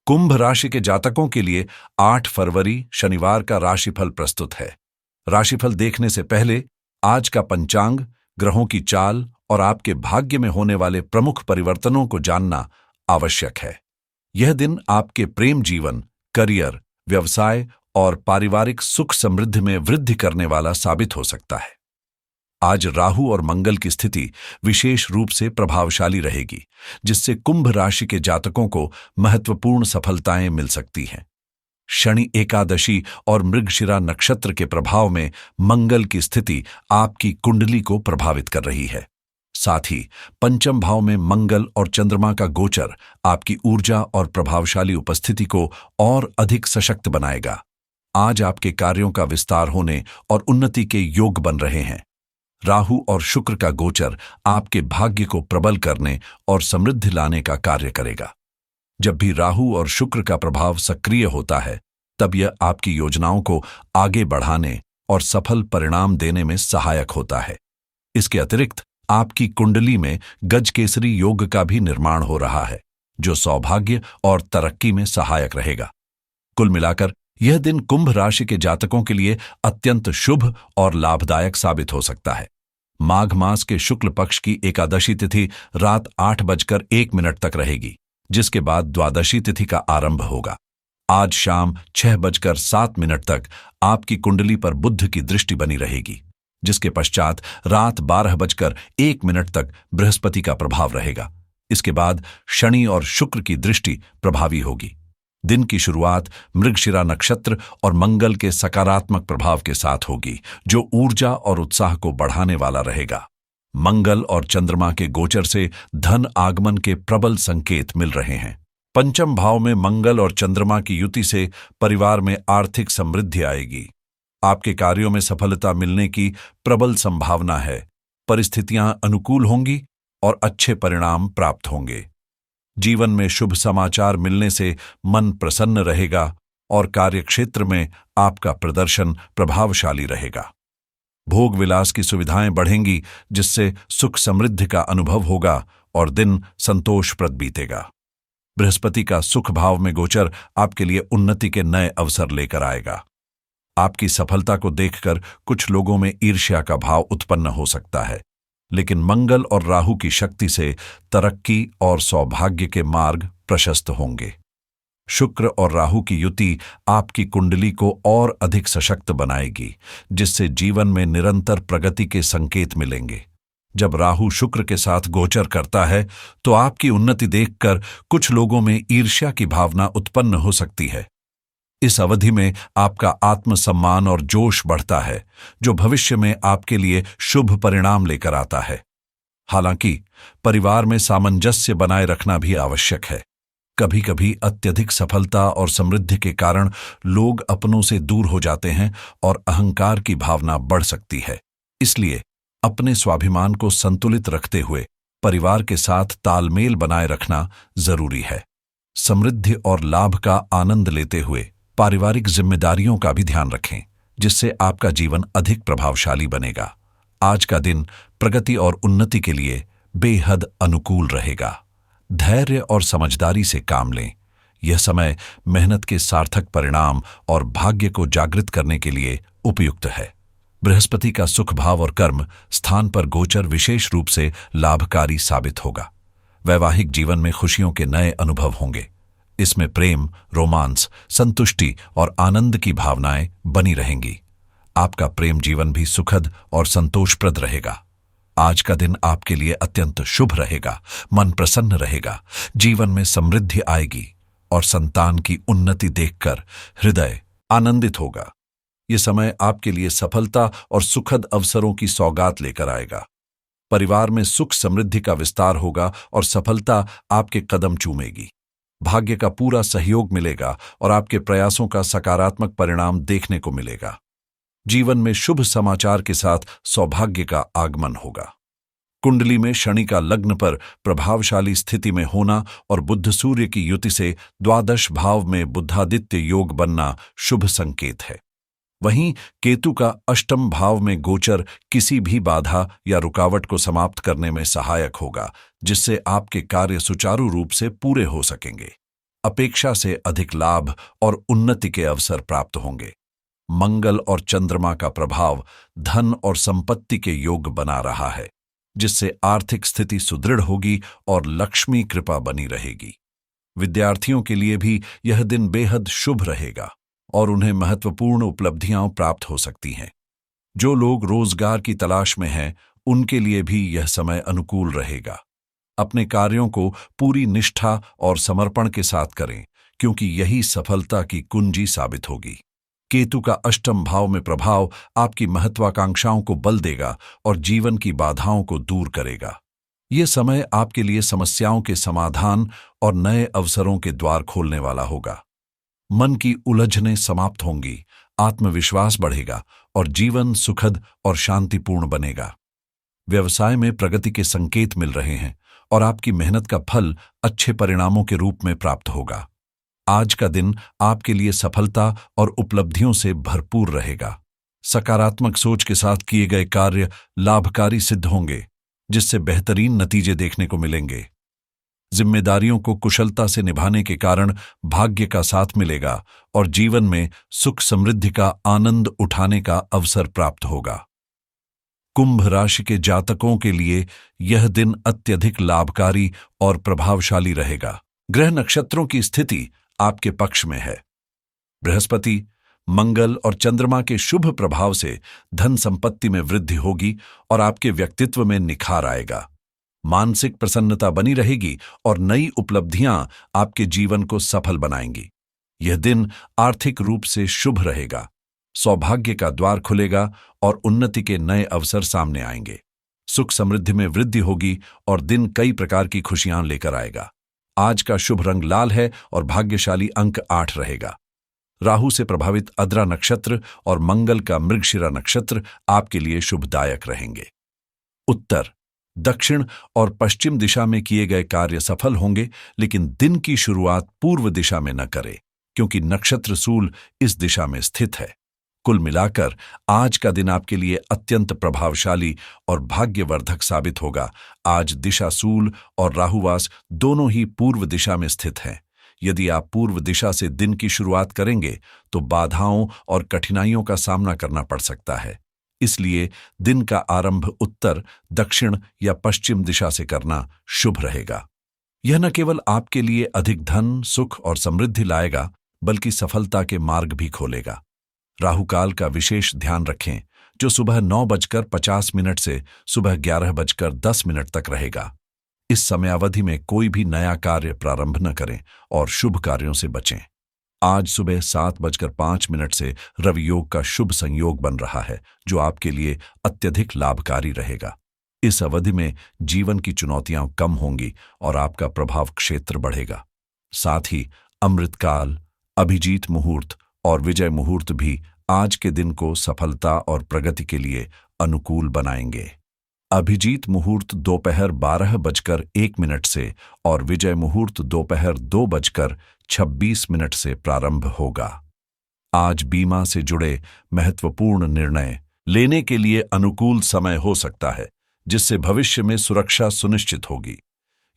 कुंभ राशि के जातकों के लिए 8 फरवरी शनिवार का राशिफल प्रस्तुत है। राशिफल देखने से पहले आज का पंचांग, ग्रहों की चाल और आपके भाग्य में होने वाले प्रमुख परिवर्तनों को जानना आवश्यक है। यह दिन आपके प्रेम जीवन, करियर, व्यवसाय और पारिवारिक सुख समृद्धि में वृद्धि करने वाला साबित हो सकता है। आज राहु और मंगल की स्थिति विशेष रूप से प्रभावशाली रहेगी, जिससे कुंभ राशि के जातकों को महत्वपूर्ण सफलताएं मिल सकती हैं। शनि एकादशी और मृगशिरा नक्षत्र के प्रभाव में मंगल की स्थिति आपकी कुंडली को प्रभावित कर रही है। साथ ही पंचम भाव में मंगल और चंद्रमा का गोचर आपकी ऊर्जा और प्रभावशाली उपस्थिति को और अधिक सशक्त बनाएगा। आज आपके कार्यों का विस्तार होने और उन्नति के योग बन रहे हैं। राहु और शुक्र का गोचर आपके भाग्य को प्रबल करने और समृद्धि लाने का कार्य करेगा। जब भी राहु और शुक्र का प्रभाव सक्रिय होता है, तब यह आपकी योजनाओं को आगे बढ़ाने और सफल परिणाम देने में सहायक होता है। इसके अतिरिक्त आपकी कुंडली में गजकेसरी योग का भी निर्माण हो रहा है, जो सौभाग्य और तरक्की में सहायक रहेगा। कुल मिलाकर यह दिन कुंभ राशि के जातकों के लिए अत्यंत शुभ और लाभदायक साबित हो सकता है। माघ मास के शुक्ल पक्ष की एकादशी तिथि रात 8:01 तक रहेगी, जिसके बाद द्वादशी तिथि का आरंभ होगा। आज शाम 6:07 तक आपकी कुंडली पर बुध की दृष्टि बनी रहेगी, जिसके पश्चात रात 12:01 तक बृहस्पति का प्रभाव रहेगा। इसके बाद शनि और शुक्र की दृष्टि प्रभावी होगी। दिन की शुरुआत मृगशिरा नक्षत्र और मंगल के सकारात्मक प्रभाव के साथ होगी, जो ऊर्जा और उत्साह को बढ़ाने वाला रहेगा। मंगल और चंद्रमा के गोचर से धन आगमन के प्रबल संकेत मिल रहे हैं। पंचम भाव में मंगल और चंद्रमा की युति से परिवार में आर्थिक समृद्धि आएगी। आपके कार्यों में सफलता मिलने की प्रबल संभावना है। परिस्थितियां अनुकूल होंगी और अच्छे परिणाम प्राप्त होंगे। जीवन में शुभ समाचार मिलने से मन प्रसन्न रहेगा और कार्यक्षेत्र में आपका प्रदर्शन प्रभावशाली रहेगा। भोग विलास की सुविधाएं बढ़ेंगी, जिससे सुख समृद्धि का अनुभव होगा और दिन संतोषप्रद बीतेगा। बृहस्पति का सुख भाव में गोचर आपके लिए उन्नति के नए अवसर लेकर आएगा। आपकी सफलता को देखकर कुछ लोगों में ईर्ष्या का भाव उत्पन्न हो सकता है, लेकिन मंगल और राहु की शक्ति से तरक्की और सौभाग्य के मार्ग प्रशस्त होंगे। शुक्र और राहु की युति आपकी कुंडली को और अधिक सशक्त बनाएगी, जिससे जीवन में निरंतर प्रगति के संकेत मिलेंगे। जब राहु शुक्र के साथ गोचर करता है, तो आपकी उन्नति देखकर कुछ लोगों में ईर्ष्या की भावना उत्पन्न हो सकती है। इस अवधि में आपका आत्मसम्मान और जोश बढ़ता है, जो भविष्य में आपके लिए शुभ परिणाम लेकर आता है। हालांकि परिवार में सामंजस्य बनाए रखना भी आवश्यक है। कभी कभी अत्यधिक सफलता और समृद्धि के कारण लोग अपनों से दूर हो जाते हैं और अहंकार की भावना बढ़ सकती है। इसलिए अपने स्वाभिमान को संतुलित रखते हुए परिवार के साथ तालमेल बनाए रखना जरूरी है। समृद्धि और लाभ का आनंद लेते हुए पारिवारिक जिम्मेदारियों का भी ध्यान रखें, जिससे आपका जीवन अधिक प्रभावशाली बनेगा। आज का दिन प्रगति और उन्नति के लिए बेहद अनुकूल रहेगा। धैर्य और समझदारी से काम लें। यह समय मेहनत के सार्थक परिणाम और भाग्य को जागृत करने के लिए उपयुक्त है। बृहस्पति का सुख भाव और कर्म स्थान पर गोचर विशेष रूप से लाभकारी साबित होगा। वैवाहिक जीवन में खुशियों के नए अनुभव होंगे। इसमें प्रेम, रोमांस, संतुष्टि और आनंद की भावनाएं बनी रहेंगी। आपका प्रेम जीवन भी सुखद और संतोषप्रद रहेगा। आज का दिन आपके लिए अत्यंत शुभ रहेगा। मन प्रसन्न रहेगा, जीवन में समृद्धि आएगी और संतान की उन्नति देखकर हृदय आनंदित होगा। ये समय आपके लिए सफलता और सुखद अवसरों की सौगात लेकर आएगा। परिवार में सुख समृद्धि का विस्तार होगा और सफलता आपके कदम चूमेगी। भाग्य का पूरा सहयोग मिलेगा और आपके प्रयासों का सकारात्मक परिणाम देखने को मिलेगा। जीवन में शुभ समाचार के साथ सौभाग्य का आगमन होगा। कुंडली में शनि का लग्न पर प्रभावशाली स्थिति में होना और बुध सूर्य की युति से द्वादश भाव में बुधादित्य योग बनना शुभ संकेत है। वहीं केतु का अष्टम भाव में गोचर किसी भी बाधा या रुकावट को समाप्त करने में सहायक होगा, जिससे आपके कार्य सुचारू रूप से पूरे हो सकेंगे। अपेक्षा से अधिक लाभ और उन्नति के अवसर प्राप्त होंगे। मंगल और चंद्रमा का प्रभाव धन और संपत्ति के योग बना रहा है, जिससे आर्थिक स्थिति सुदृढ़ होगी और लक्ष्मी कृपा बनी रहेगी। विद्यार्थियों के लिए भी यह दिन बेहद शुभ रहेगा और उन्हें महत्वपूर्ण उपलब्धियां प्राप्त हो सकती हैं। जो लोग रोजगार की तलाश में हैं, उनके लिए भी यह समय अनुकूल रहेगा। अपने कार्यों को पूरी निष्ठा और समर्पण के साथ करें, क्योंकि यही सफलता की कुंजी साबित होगी। केतु का अष्टम भाव में प्रभाव आपकी महत्वाकांक्षाओं को बल देगा और जीवन की बाधाओं को दूर करेगा। यह समय आपके लिए समस्याओं के समाधान और नए अवसरों के द्वार खोलने वाला होगा। मन की उलझनें समाप्त होंगी, आत्मविश्वास बढ़ेगा और जीवन सुखद और शांतिपूर्ण बनेगा। व्यवसाय में प्रगति के संकेत मिल रहे हैं और आपकी मेहनत का फल अच्छे परिणामों के रूप में प्राप्त होगा। आज का दिन आपके लिए सफलता और उपलब्धियों से भरपूर रहेगा। सकारात्मक सोच के साथ किए गए कार्य लाभकारी सिद्ध होंगे, जिससे बेहतरीन नतीजे देखने को मिलेंगे। जिम्मेदारियों को कुशलता से निभाने के कारण भाग्य का साथ मिलेगा और जीवन में सुख समृद्धि का आनंद उठाने का अवसर प्राप्त होगा। कुंभ राशि के जातकों के लिए यह दिन अत्यधिक लाभकारी और प्रभावशाली रहेगा। ग्रह नक्षत्रों की स्थिति आपके पक्ष में है। बृहस्पति, मंगल और चंद्रमा के शुभ प्रभाव से धन संपत्ति में वृद्धि होगी और आपके व्यक्तित्व में निखार आएगा। मानसिक प्रसन्नता बनी रहेगी और नई उपलब्धियां आपके जीवन को सफल बनाएंगी। यह दिन आर्थिक रूप से शुभ रहेगा। सौभाग्य का द्वार खुलेगा और उन्नति के नए अवसर सामने आएंगे। सुख समृद्धि में वृद्धि होगी और दिन कई प्रकार की खुशियां लेकर आएगा। आज का शुभ रंग लाल है और भाग्यशाली अंक 8 रहेगा। राहु से प्रभावित अद्रा नक्षत्र और मंगल का मृगशिरा नक्षत्र आपके लिए शुभदायक रहेंगे। उत्तर, दक्षिण और पश्चिम दिशा में किए गए कार्य सफल होंगे, लेकिन दिन की शुरुआत पूर्व दिशा में न करें, क्योंकि नक्षत्र सूल इस दिशा में स्थित है। कुल मिलाकर आज का दिन आपके लिए अत्यंत प्रभावशाली और भाग्यवर्धक साबित होगा। आज दिशा सूल और राहुवास दोनों ही पूर्व दिशा में स्थित हैं। यदि आप पूर्व दिशा से दिन की शुरुआत करेंगे तो बाधाओं और कठिनाइयों का सामना करना पड़ सकता है। इसलिए दिन का आरंभ उत्तर, दक्षिण या पश्चिम दिशा से करना शुभ रहेगा। यह न केवल आपके लिए अधिक धन, सुख और समृद्धि लाएगा, बल्कि सफलता के मार्ग भी खोलेगा। राहुकाल का विशेष ध्यान रखें, जो सुबह 9:50 से सुबह 11:10 तक रहेगा। इस समयावधि में कोई भी नया कार्य प्रारंभ न करें और शुभ कार्यों से बचें। आज सुबह 7:05 से रवि योग का शुभ संयोग बन रहा है, जो आपके लिए अत्यधिक लाभकारी रहेगा। इस अवधि में जीवन की चुनौतियां कम होंगी और आपका प्रभाव क्षेत्र बढ़ेगा। साथ ही अमृतकाल, अभिजीत मुहूर्त और विजय मुहूर्त भी आज के दिन को सफलता और प्रगति के लिए अनुकूल बनाएंगे। अभिजीत मुहूर्त दोपहर 12:01 से और विजय मुहूर्त दोपहर 2:26 से प्रारंभ होगा। आज बीमा से जुड़े महत्वपूर्ण निर्णय लेने के लिए अनुकूल समय हो सकता है, जिससे भविष्य में सुरक्षा सुनिश्चित होगी।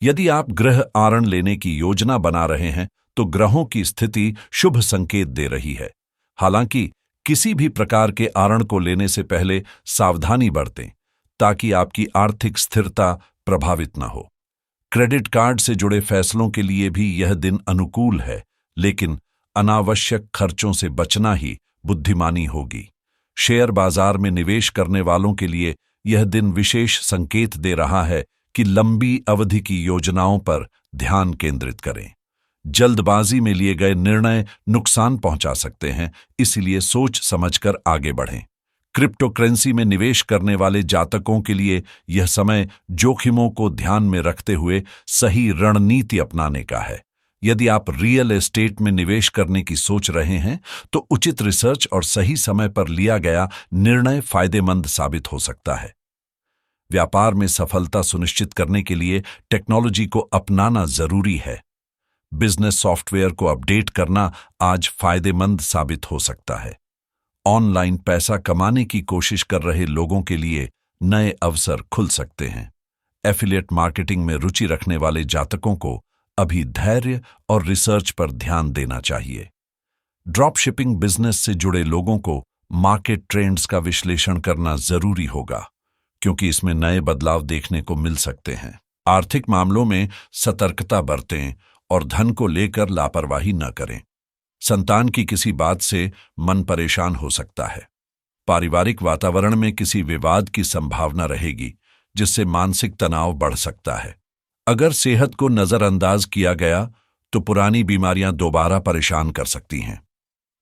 यदि आप गृह आरण लेने की योजना बना रहे हैं तो ग्रहों की स्थिति शुभ संकेत दे रही है। हालांकि किसी भी प्रकार के आरण को लेने से पहले सावधानी बरतें, ताकि आपकी आर्थिक स्थिरता प्रभावित न हो। क्रेडिट कार्ड से जुड़े फैसलों के लिए भी यह दिन अनुकूल है, लेकिन अनावश्यक खर्चों से बचना ही बुद्धिमानी होगी। शेयर बाजार में निवेश करने वालों के लिए यह दिन विशेष संकेत दे रहा है कि लंबी अवधि की योजनाओं पर ध्यान केंद्रित करें। जल्दबाजी में लिए गए निर्णय नुकसान पहुंचा सकते हैं, इसलिए सोच समझकर आगे बढ़ें। क्रिप्टोकरेंसी में निवेश करने वाले जातकों के लिए यह समय जोखिमों को ध्यान में रखते हुए सही रणनीति अपनाने का है। यदि आप रियल एस्टेट में निवेश करने की सोच रहे हैं, तो उचित रिसर्च और सही समय पर लिया गया निर्णय फायदेमंद साबित हो सकता है। व्यापार में सफलता सुनिश्चित करने के लिए टेक्नोलॉजी को अपनाना जरूरी है। बिजनेस सॉफ्टवेयर को अपडेट करना आज फायदेमंद साबित हो सकता है। ऑनलाइन पैसा कमाने की कोशिश कर रहे लोगों के लिए नए अवसर खुल सकते हैं। एफिलिएट मार्केटिंग में रुचि रखने वाले जातकों को अभी धैर्य और रिसर्च पर ध्यान देना चाहिए। ड्रॉप शिपिंग बिजनेस से जुड़े लोगों को मार्केट ट्रेंड्स का विश्लेषण करना जरूरी होगा, क्योंकि इसमें नए बदलाव देखने को मिल सकते हैं। आर्थिक मामलों में सतर्कता बरतें और धन को लेकर लापरवाही न करें। संतान की किसी बात से मन परेशान हो सकता है। पारिवारिक वातावरण में किसी विवाद की संभावना रहेगी, जिससे मानसिक तनाव बढ़ सकता है। अगर सेहत को नजरअंदाज किया गया तो पुरानी बीमारियां दोबारा परेशान कर सकती हैं।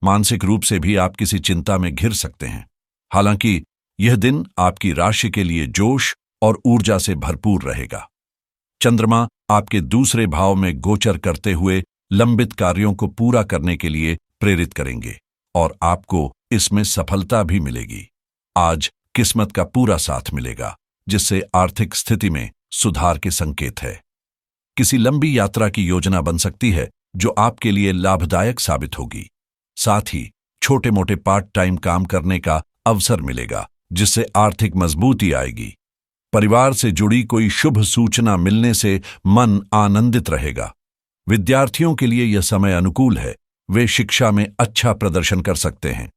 मानसिक रूप से भी आप किसी चिंता में घिर सकते हैं। हालांकि यह दिन आपकी राशि के लिए जोश और ऊर्जा से भरपूर रहेगा। चंद्रमा आपके दूसरे भाव में गोचर करते हुए लंबित कार्यों को पूरा करने के लिए प्रेरित करेंगे और आपको इसमें सफलता भी मिलेगी। आज किस्मत का पूरा साथ मिलेगा, जिससे आर्थिक स्थिति में सुधार के संकेत है। किसी लंबी यात्रा की योजना बन सकती है जो आपके लिए लाभदायक साबित होगी। साथ ही छोटे मोटे पार्ट टाइम काम करने का अवसर मिलेगा, जिससे आर्थिक मजबूती आएगी। परिवार से जुड़ी कोई शुभ सूचना मिलने से मन आनंदित रहेगा। विद्यार्थियों के लिए यह समय अनुकूल है। वे शिक्षा में अच्छा प्रदर्शन कर सकते हैं।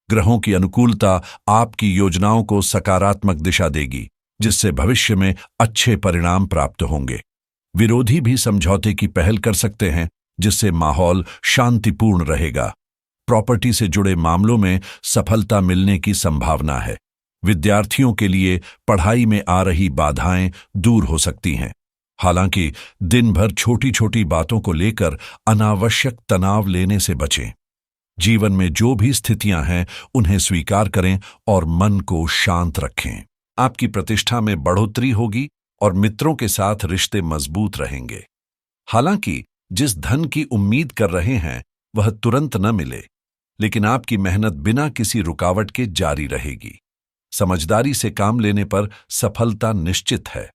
ग्रहों की अनुकूलता आपकी योजनाओं को सकारात्मक दिशा देगी, जिससे भविष्य में अच्छे परिणाम प्राप्त होंगे। विरोधी भी समझौते की पहल कर सकते हैं, जिससे माहौल शांतिपूर्ण रहेगा। प्रॉपर्टी से जुड़े मामलों में सफलता मिलने की संभावना है। विद्यार्थियों के लिए पढ़ाई में आ रही बाधाएं दूर हो सकती हैं। हालांकि दिन भर छोटी छोटी बातों को लेकर अनावश्यक तनाव लेने से बचें। जीवन में जो भी स्थितियां हैं, उन्हें स्वीकार करें और मन को शांत रखें। आपकी प्रतिष्ठा में बढ़ोतरी होगी और मित्रों के साथ रिश्ते मजबूत रहेंगे। हालांकि जिस धन की उम्मीद कर रहे हैं वह तुरंत न मिले, लेकिन आपकी मेहनत बिना किसी रुकावट के जारी रहेगी। समझदारी से काम लेने पर सफलता निश्चित है।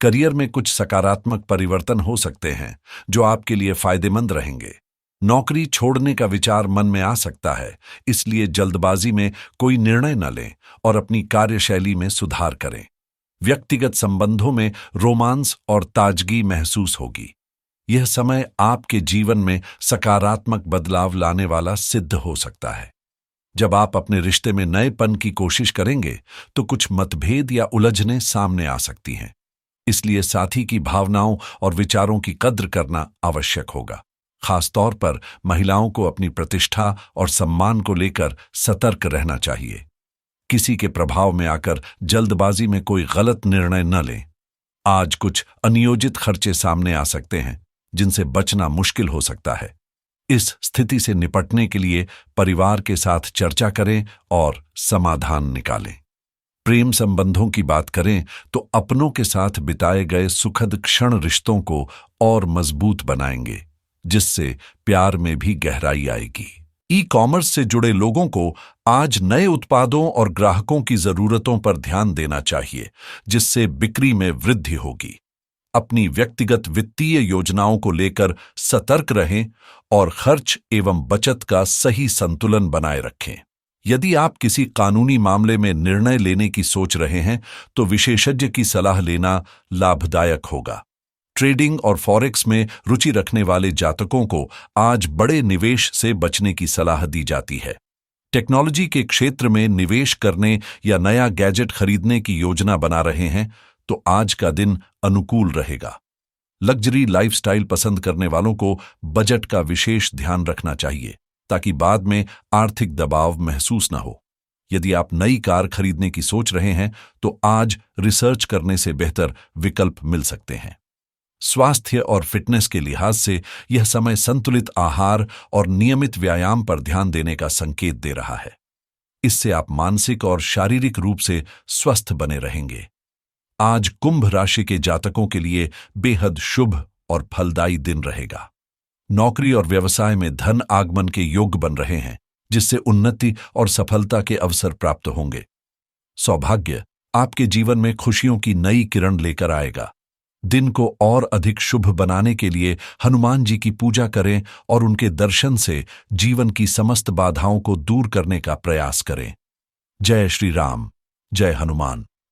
करियर में कुछ सकारात्मक परिवर्तन हो सकते हैं जो आपके लिए फायदेमंद रहेंगे। नौकरी छोड़ने का विचार मन में आ सकता है, इसलिए जल्दबाजी में कोई निर्णय न लें और अपनी कार्यशैली में सुधार करें। व्यक्तिगत संबंधों में रोमांस और ताजगी महसूस होगी। यह समय आपके जीवन में सकारात्मक बदलाव लाने वाला सिद्ध हो सकता है। जब आप अपने रिश्ते में नएपन की कोशिश करेंगे तो कुछ मतभेद या उलझनें सामने आ सकती हैं। इसलिए साथी की भावनाओं और विचारों की कद्र करना आवश्यक होगा। खासतौर पर महिलाओं को अपनी प्रतिष्ठा और सम्मान को लेकर सतर्क रहना चाहिए। किसी के प्रभाव में आकर जल्दबाजी में कोई गलत निर्णय न लें। आज कुछ अनियोजित खर्चे सामने आ सकते हैं, जिनसे बचना मुश्किल हो सकता है। इस स्थिति से निपटने के लिए परिवार के साथ चर्चा करें और समाधान निकालें। प्रेम संबंधों की बात करें तो अपनों के साथ बिताए गए सुखद क्षण रिश्तों को और मजबूत बनाएंगे, जिससे प्यार में भी गहराई आएगी। ई कॉमर्स से जुड़े लोगों को आज नए उत्पादों और ग्राहकों की जरूरतों पर ध्यान देना चाहिए, जिससे बिक्री में वृद्धि होगी। अपनी व्यक्तिगत वित्तीय योजनाओं को लेकर सतर्क रहें और खर्च एवं बचत का सही संतुलन बनाए रखें। यदि आप किसी कानूनी मामले में निर्णय लेने की सोच रहे हैं तो विशेषज्ञ की सलाह लेना लाभदायक होगा। ट्रेडिंग और फॉरेक्स में रुचि रखने वाले जातकों को आज बड़े निवेश से बचने की सलाह दी जाती है। टेक्नोलॉजी के क्षेत्र में निवेश करने या नया गैजेट खरीदने की योजना बना रहे हैं तो आज का दिन अनुकूल रहेगा। लग्जरी लाइफस्टाइल पसंद करने वालों को बजट का विशेष ध्यान रखना चाहिए, ताकि बाद में आर्थिक दबाव महसूस न हो। यदि आप नई कार खरीदने की सोच रहे हैं तो आज रिसर्च करने से बेहतर विकल्प मिल सकते हैं। स्वास्थ्य और फिटनेस के लिहाज से यह समय संतुलित आहार और नियमित व्यायाम पर ध्यान देने का संकेत दे रहा है। इससे आप मानसिक और शारीरिक रूप से स्वस्थ बने रहेंगे। आज कुंभ राशि के जातकों के लिए बेहद शुभ और फलदायी दिन रहेगा। नौकरी और व्यवसाय में धन आगमन के योग बन रहे हैं, जिससे उन्नति और सफलता के अवसर प्राप्त होंगे। सौभाग्य आपके जीवन में खुशियों की नई किरण लेकर आएगा। दिन को और अधिक शुभ बनाने के लिए हनुमान जी की पूजा करें और उनके दर्शन से जीवन की समस्त बाधाओं को दूर करने का प्रयास करें। जय श्री राम, जय हनुमान।